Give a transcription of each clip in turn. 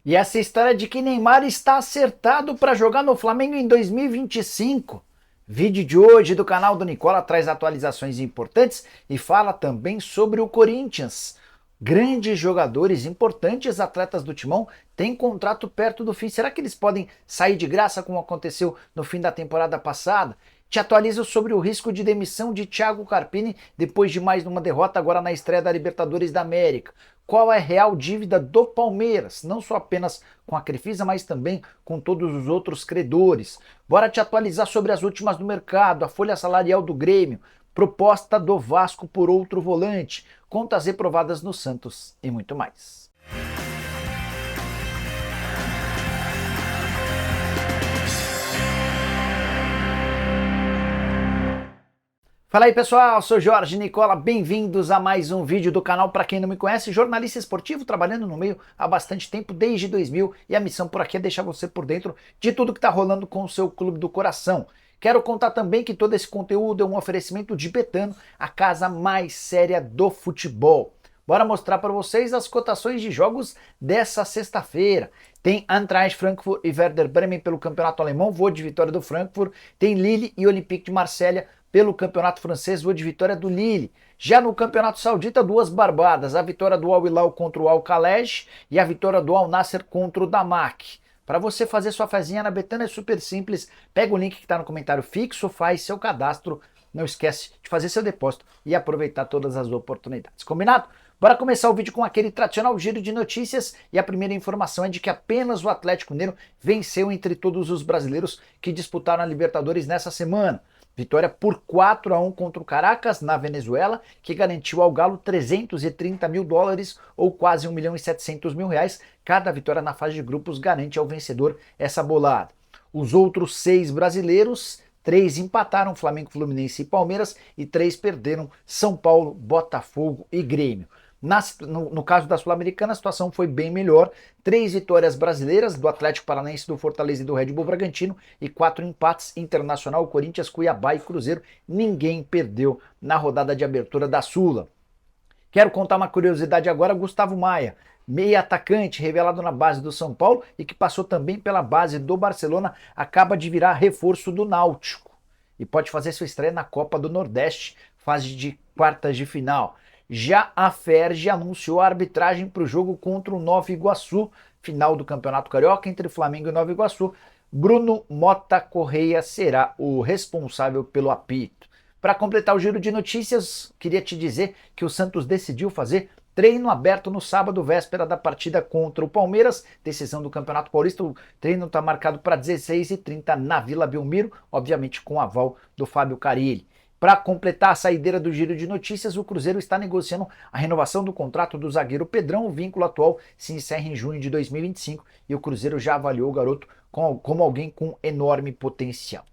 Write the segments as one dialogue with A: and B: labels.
A: E essa história de que Neymar está acertado para jogar no Flamengo em 2025. Vídeo de hoje do canal do Nicola traz atualizações importantes e fala também sobre o Corinthians. Grandes jogadores, importantes atletas do Timão têm contrato perto do fim. Será que eles podem sair de graça como aconteceu no fim da temporada passada? Te atualizo sobre o risco de demissão de Thiago Carpini depois de mais uma derrota agora na estreia da Libertadores da América. Qual é a real dívida do Palmeiras, não só apenas com a Crefisa, mas também com todos os outros credores. Bora te atualizar sobre as últimas do mercado, a folha salarial do Grêmio, proposta do Vasco por outro volante, contas reprovadas no Santos e muito mais. Fala aí pessoal, sou Jorge Nicola, bem-vindos a mais um vídeo do canal. Para quem não me conhece, jornalista esportivo, trabalhando no meio há bastante tempo, desde 2000, e a missão por aqui é deixar você por dentro de tudo que está rolando com o seu clube do coração. Quero contar também que todo esse conteúdo é um oferecimento de Betano, a casa mais séria do futebol. Bora mostrar para vocês as cotações de jogos dessa sexta-feira. Tem Eintracht Frankfurt e Werder Bremen pelo campeonato alemão, vou de vitória do Frankfurt. Tem Lille e Olympique de Marselha pelo campeonato francês, vou de vitória do Lille. Já no campeonato saudita, duas barbadas, a vitória do Al Hilal contra o Al Khalej e a vitória do Al Nassr contra o Damak. Para você fazer sua fezinha na Betano é super simples, pega o link que está no comentário fixo, faz seu cadastro, não esquece de fazer seu depósito e aproveitar todas as oportunidades. Combinado? Bora começar o vídeo com aquele tradicional giro de notícias, e a primeira informação é de que apenas o Atlético Mineiro venceu entre todos os brasileiros que disputaram a Libertadores nessa semana. Vitória por 4-1 contra o Caracas, na Venezuela, que garantiu ao Galo 330 mil dólares, ou quase 1 milhão e 700 mil reais. Cada vitória na fase de grupos garante ao vencedor essa bolada. Os outros 6 brasileiros, 3 empataram, Flamengo, Fluminense e Palmeiras, e 3 perderam, São Paulo, Botafogo e Grêmio. No caso da Sul-Americana, a situação foi bem melhor. 3 vitórias brasileiras do Atlético Paranaense, do Fortaleza e do Red Bull Bragantino, e 4 empates, Internacional, Corinthians, Cuiabá e Cruzeiro. Ninguém perdeu na rodada de abertura da Sula. Quero contar uma curiosidade agora. Gustavo Maia, meia atacante, revelado na base do São Paulo e que passou também pela base do Barcelona, acaba de virar reforço do Náutico e pode fazer sua estreia na Copa do Nordeste, fase de quartas de final. Já a Ferge anunciou a arbitragem para o jogo contra o Nova Iguaçu, final do Campeonato Carioca entre Flamengo e Nova Iguaçu. Bruno Mota Correia será o responsável pelo apito. Para completar o giro de notícias, queria te dizer que o Santos decidiu fazer treino aberto no sábado, véspera da partida contra o Palmeiras, decisão do Campeonato Paulista. O treino está marcado para 16h30 na Vila Belmiro, obviamente com o aval do Fábio Carille. Para completar a saideira do giro de notícias, o Cruzeiro está negociando a renovação do contrato do zagueiro Pedrão. O vínculo atual se encerra em junho de 2025 e o Cruzeiro já avaliou o garoto como alguém com enorme potencial.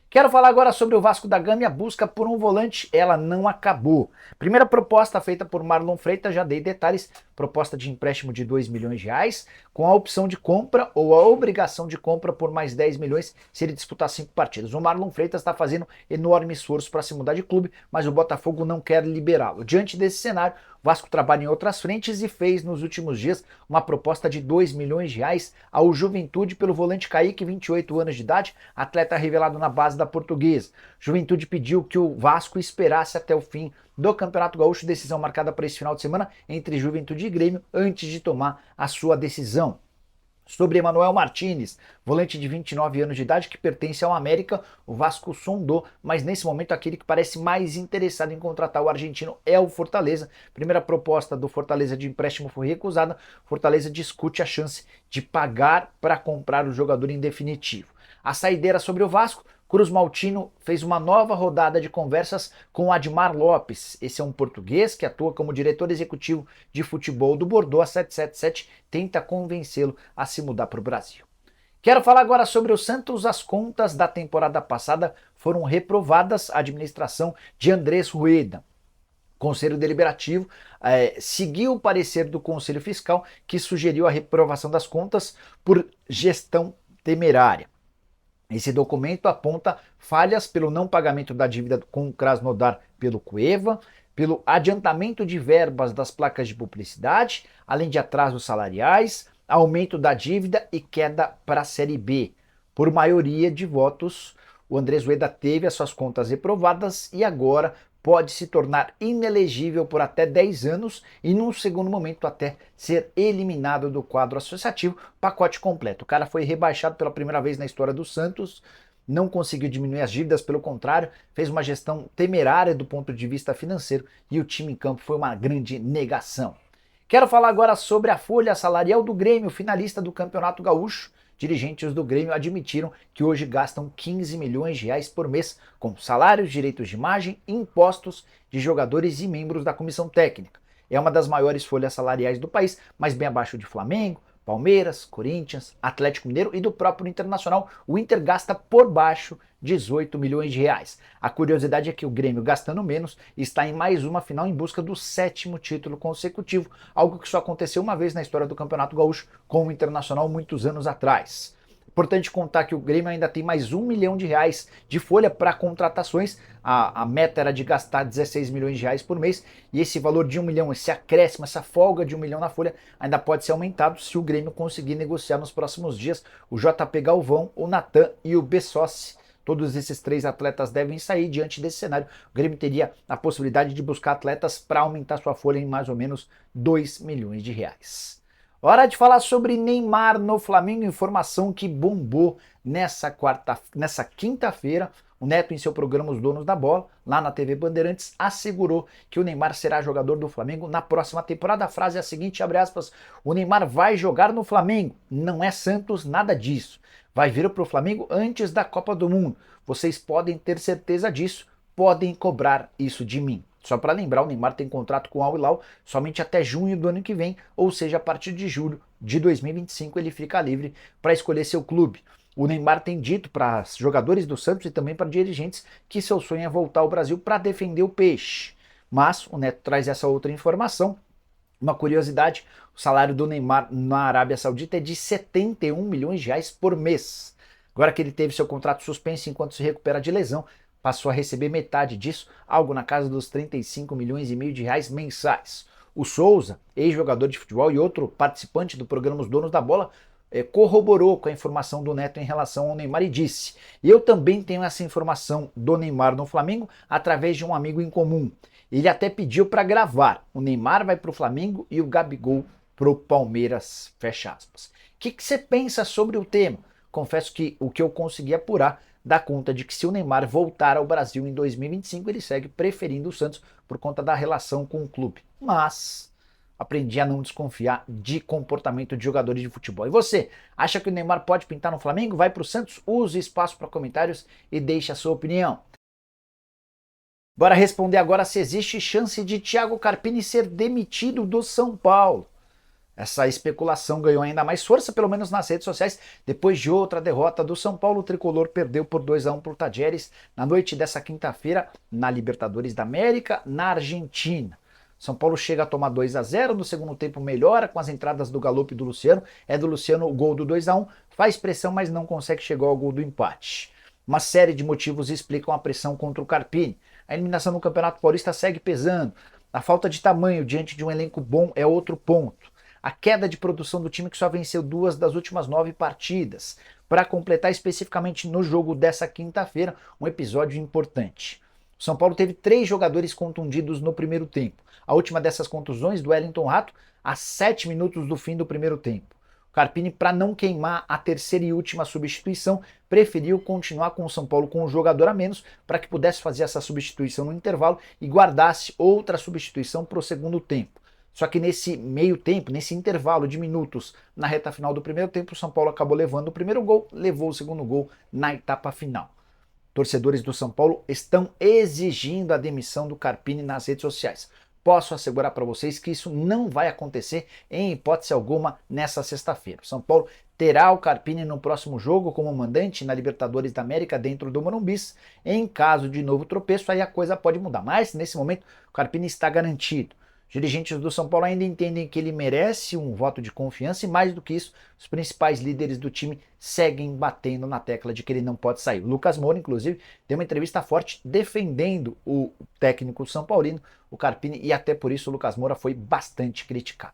A: Quero falar agora sobre o Vasco da Gama e a busca por um volante. Ela não acabou. Primeira proposta feita por Marlon Freitas, já dei detalhes, proposta de empréstimo de 2 milhões de reais, com a opção de compra ou a obrigação de compra por mais 10 milhões se ele disputar 5 partidas. O Marlon Freitas está fazendo enorme esforço para se mudar de clube, mas o Botafogo não quer liberá-lo. Diante desse cenário, o Vasco trabalha em outras frentes e fez nos últimos dias uma proposta de 2 milhões de reais ao Juventude pelo volante Kaique, 28 anos de idade, atleta revelado na base da Portuguesa. Juventude pediu que o Vasco esperasse até o fim do Campeonato Gaúcho, decisão marcada para esse final de semana entre Juventude e Grêmio, antes de tomar a sua decisão. Sobre Emanuel Martínez, volante de 29 anos de idade que pertence ao América, o Vasco sondou, mas nesse momento aquele que parece mais interessado em contratar o argentino é o Fortaleza. Primeira proposta do Fortaleza de empréstimo foi recusada. Fortaleza discute a chance de pagar para comprar o jogador em definitivo. A saideira sobre o Vasco: Cruz Maltino fez uma nova rodada de conversas com Admar Lopes. Esse é um português que atua como diretor executivo de futebol do Bordeaux. A 777 tenta convencê-lo a se mudar para o Brasil. Quero falar agora sobre o Santos. As contas da temporada passada foram reprovadas. A administração de Andrés Rueda, Conselho Deliberativo, seguiu o parecer do Conselho Fiscal, que sugeriu a reprovação das contas por gestão temerária. Esse documento aponta falhas pelo não pagamento da dívida com o Krasnodar pelo Cueva, pelo adiantamento de verbas das placas de publicidade, além de atrasos salariais, aumento da dívida e queda para a Série B. Por maioria de votos, o Andrés Rueda teve as suas contas reprovadas e agora pode se tornar inelegível por até 10 anos e, num segundo momento, até ser eliminado do quadro associativo, pacote completo. O cara foi rebaixado pela primeira vez na história do Santos, não conseguiu diminuir as dívidas, pelo contrário, fez uma gestão temerária do ponto de vista financeiro e o time em campo foi uma grande negação. Quero falar agora sobre a folha salarial do Grêmio, finalista do Campeonato Gaúcho. Dirigentes do Grêmio admitiram que hoje gastam 15 milhões de reais por mês com salários, direitos de imagem e impostos de jogadores e membros da comissão técnica. É uma das maiores folhas salariais do país, mas bem abaixo de Flamengo, Palmeiras, Corinthians, Atlético Mineiro e do próprio Internacional. O Inter gasta por baixo 18 milhões de reais. A curiosidade é que o Grêmio, gastando menos, está em mais uma final em busca do 7º título consecutivo, algo que só aconteceu uma vez na história do Campeonato Gaúcho com o Internacional muitos anos atrás. Importante contar que o Grêmio ainda tem mais 1 milhão de reais de folha para contratações. A meta era de gastar 16 milhões de reais por mês e esse valor de 1 milhão, esse acréscimo, essa folga de 1 milhão na folha ainda pode ser aumentado se o Grêmio conseguir negociar nos próximos dias o JP Galvão, o Natan e o Besossi. Todos esses 3 atletas devem sair. Diante desse cenário, o Grêmio teria a possibilidade de buscar atletas para aumentar sua folha em mais ou menos 2 milhões de reais. Hora de falar sobre Neymar no Flamengo, informação que bombou nessa quinta-feira. O Neto, em seu programa Os Donos da Bola, lá na TV Bandeirantes, assegurou que o Neymar será jogador do Flamengo na próxima temporada. A frase é a seguinte, abre aspas, o Neymar vai jogar no Flamengo, não é Santos, nada disso. Vai vir para o Flamengo antes da Copa do Mundo. Vocês podem ter certeza disso, podem cobrar isso de mim. Só para lembrar, o Neymar tem contrato com o Al Hilal somente até junho do ano que vem, ou seja, a partir de julho de 2025 ele fica livre para escolher seu clube. O Neymar tem dito para jogadores do Santos e também para dirigentes que seu sonho é voltar ao Brasil para defender o peixe. Mas o Neto traz essa outra informação. Uma curiosidade, o salário do Neymar na Arábia Saudita é de 71 milhões de reais por mês. Agora que ele teve seu contrato suspenso enquanto se recupera de lesão, passou a receber metade disso, algo na casa dos 35 milhões e meio de reais mensais. O Souza, ex-jogador de futebol e outro participante do programa Os Donos da Bola, corroborou com a informação do Neto em relação ao Neymar e disse: eu também tenho essa informação do Neymar no Flamengo através de um amigo em comum. Ele até pediu para gravar. O Neymar vai para o Flamengo e o Gabigol para o Palmeiras, fecha aspas. O que você pensa sobre o tema? Confesso que o que eu consegui apurar dá conta de que se o Neymar voltar ao Brasil em 2025, ele segue preferindo o Santos por conta da relação com o clube. Mas aprendi a não desconfiar de comportamento de jogadores de futebol. E você, acha que o Neymar pode pintar no Flamengo? Vai para o Santos? Use espaço para comentários e deixe a sua opinião. Bora responder agora se existe chance de Thiago Carpini ser demitido do São Paulo. Essa especulação ganhou ainda mais força, pelo menos nas redes sociais, depois de outra derrota do São Paulo. O tricolor perdeu por 2-1 para o Tajeres na noite dessa quinta-feira na Libertadores da América, na Argentina. São Paulo chega a tomar 2-0, no segundo tempo melhora com as entradas do Galope e do Luciano. É do Luciano o gol do 2-1, faz pressão, mas não consegue chegar ao gol do empate. Uma série de motivos explicam a pressão contra o Carpini. A eliminação no Campeonato Paulista segue pesando. A falta de tamanho diante de um elenco bom é outro ponto. A queda de produção do time que só venceu 2 das últimas 9 partidas. Para completar especificamente no jogo dessa quinta-feira, um episódio importante. O São Paulo teve 3 jogadores contundidos no primeiro tempo. A última dessas contusões, do Wellington Rato, a 7 minutos do fim do primeiro tempo. O Carpini, para não queimar a terceira e última substituição, preferiu continuar com o São Paulo com um jogador a menos para que pudesse fazer essa substituição no intervalo e guardasse outra substituição para o segundo tempo. Só que nesse meio tempo, nesse intervalo de minutos na reta final do primeiro tempo, o São Paulo acabou levando o primeiro gol, levou o segundo gol na etapa final. Torcedores do São Paulo estão exigindo a demissão do Carpini nas redes sociais. Posso assegurar para vocês que isso não vai acontecer em hipótese alguma nessa sexta-feira. O São Paulo terá o Carpini no próximo jogo como mandante na Libertadores da América dentro do Morumbi. Em caso de novo tropeço, aí a coisa pode mudar. Mas nesse momento o Carpini está garantido. Os dirigentes do São Paulo ainda entendem que ele merece um voto de confiança e, mais do que isso, os principais líderes do time seguem batendo na tecla de que ele não pode sair. O Lucas Moura, inclusive, deu uma entrevista forte defendendo o técnico são paulino, o Carpini, e até por isso o Lucas Moura foi bastante criticado.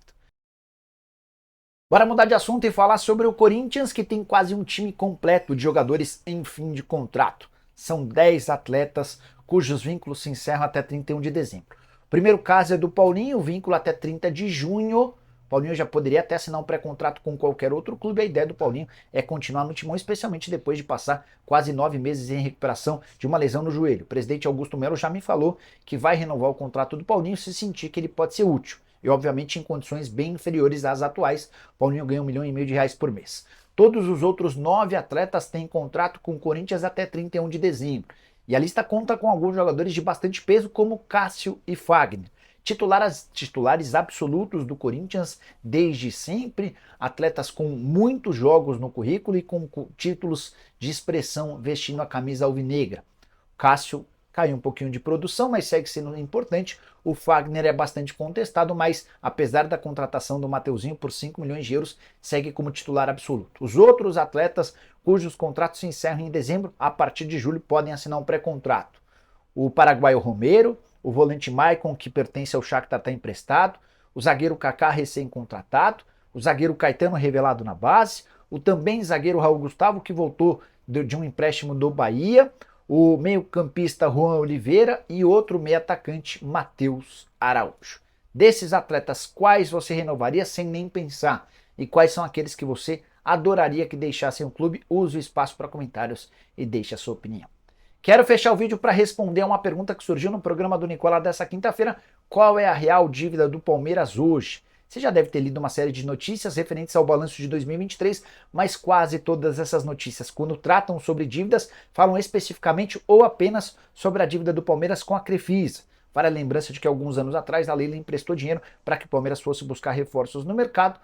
A: Bora mudar de assunto e falar sobre o Corinthians, que tem quase um time completo de jogadores em fim de contrato. São 10 atletas cujos vínculos se encerram até 31 de dezembro. O primeiro caso é do Paulinho, vínculo até 30 de junho. Paulinho já poderia até assinar um pré-contrato com qualquer outro clube. A ideia do Paulinho é continuar no Timão, especialmente depois de passar quase 9 meses em recuperação de uma lesão no joelho. O presidente Augusto Melo já me falou que vai renovar o contrato do Paulinho se sentir que ele pode ser útil. E obviamente em condições bem inferiores às atuais. O Paulinho ganha R$ 1,5 milhão por mês. Todos os outros 9 atletas têm contrato com o Corinthians até 31 de dezembro. E a lista conta com alguns jogadores de bastante peso, como Cássio e Fagner. Titulares absolutos do Corinthians desde sempre, atletas com muitos jogos no currículo e com títulos de expressão vestindo a camisa alvinegra. Cássio caiu um pouquinho de produção, mas segue sendo importante. O Fagner é bastante contestado, mas apesar da contratação do Mateuzinho por 5 milhões de euros, segue como titular absoluto. Os outros atletas cujos contratos se encerram em dezembro, a partir de julho podem assinar um pré-contrato. O paraguaio Romero, o volante Maicon, que pertence ao Shakhtar, está emprestado, o zagueiro Kaká recém-contratado, o zagueiro Caetano revelado na base, o também zagueiro Raul Gustavo, que voltou de um empréstimo do Bahia, o meio-campista Juan Oliveira e outro meio-atacante Matheus Araújo. Desses atletas, quais você renovaria sem nem pensar? E quais são aqueles que você adoraria que deixassem o clube? Use o espaço para comentários e deixe a sua opinião. Quero fechar o vídeo para responder a uma pergunta que surgiu no programa do Nicola dessa quinta-feira. Qual é a real dívida do Palmeiras hoje? Você já deve ter lido uma série de notícias referentes ao balanço de 2023, mas quase todas essas notícias, quando tratam sobre dívidas, falam especificamente ou apenas sobre a dívida do Palmeiras com a Crefisa. Vale a lembrança de que alguns anos atrás a Leila emprestou dinheiro para que o Palmeiras fosse buscar reforços no mercado.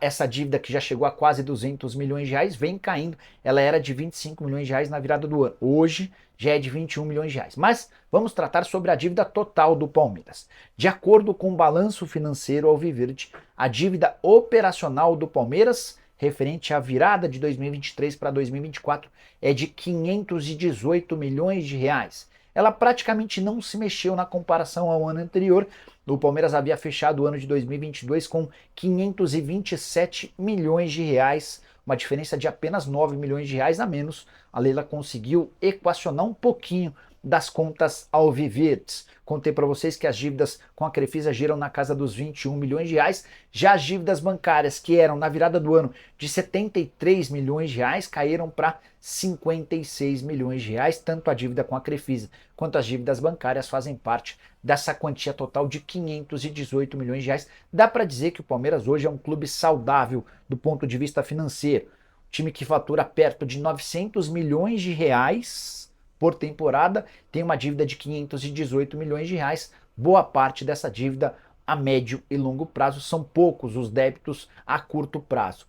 A: Essa dívida que já chegou a quase 200 milhões de reais vem caindo. Ela era de 25 milhões de reais na virada do ano. Hoje já é de 21 milhões de reais. Mas vamos tratar sobre a dívida total do Palmeiras. De acordo com o balanço financeiro alviverde, a dívida operacional do Palmeiras, referente à virada de 2023 para 2024, é de 518 milhões de reais. Ela praticamente não se mexeu na comparação ao ano anterior. O Palmeiras havia fechado o ano de 2022 com 527 milhões de reais, uma diferença de apenas 9 milhões de reais a menos. A Leila conseguiu equacionar um pouquinho das contas alviverdes. Contei para vocês que as dívidas com a Crefisa giram na casa dos 21 milhões de reais. Já as dívidas bancárias, que eram na virada do ano de 73 milhões de reais, caíram para 56 milhões de reais. Tanto a dívida com a Crefisa quanto as dívidas bancárias fazem parte dessa quantia total de 518 milhões de reais. Dá para dizer que o Palmeiras hoje é um clube saudável do ponto de vista financeiro. Time que fatura perto de 900 milhões de reais por temporada, tem uma dívida de 518 milhões de reais. Boa parte dessa dívida a médio e longo prazo, são poucos os débitos a curto prazo.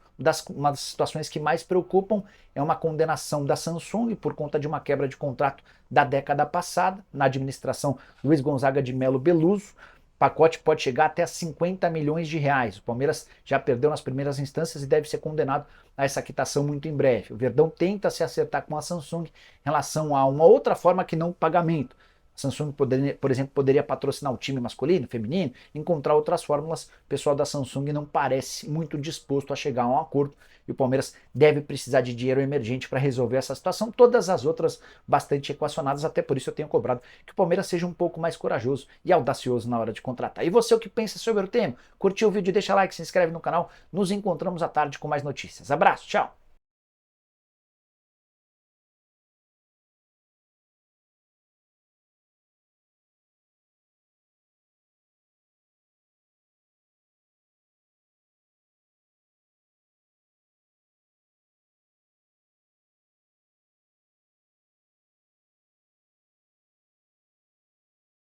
A: Uma das situações que mais preocupam é uma condenação da Samsung por conta de uma quebra de contrato da década passada, na administração Luiz Gonzaga de Melo Beluso. O pacote pode chegar até 50 milhões de reais. O Palmeiras já perdeu nas primeiras instâncias e deve ser condenado a essa quitação muito em breve. O Verdão tenta se acertar com a Samsung em relação a uma outra forma que não o pagamento. A Samsung, por exemplo, poderia patrocinar o time masculino, feminino, encontrar outras fórmulas. O pessoal da Samsung não parece muito disposto a chegar a um acordo e o Palmeiras deve precisar de dinheiro emergente para resolver essa situação. Todas as outras bastante equacionadas, até por isso eu tenho cobrado que o Palmeiras seja um pouco mais corajoso e audacioso na hora de contratar. E você, o que pensa sobre o tema? Curtiu o vídeo, deixa like, se inscreve no canal. Nos encontramos à tarde com mais notícias. Abraço, tchau!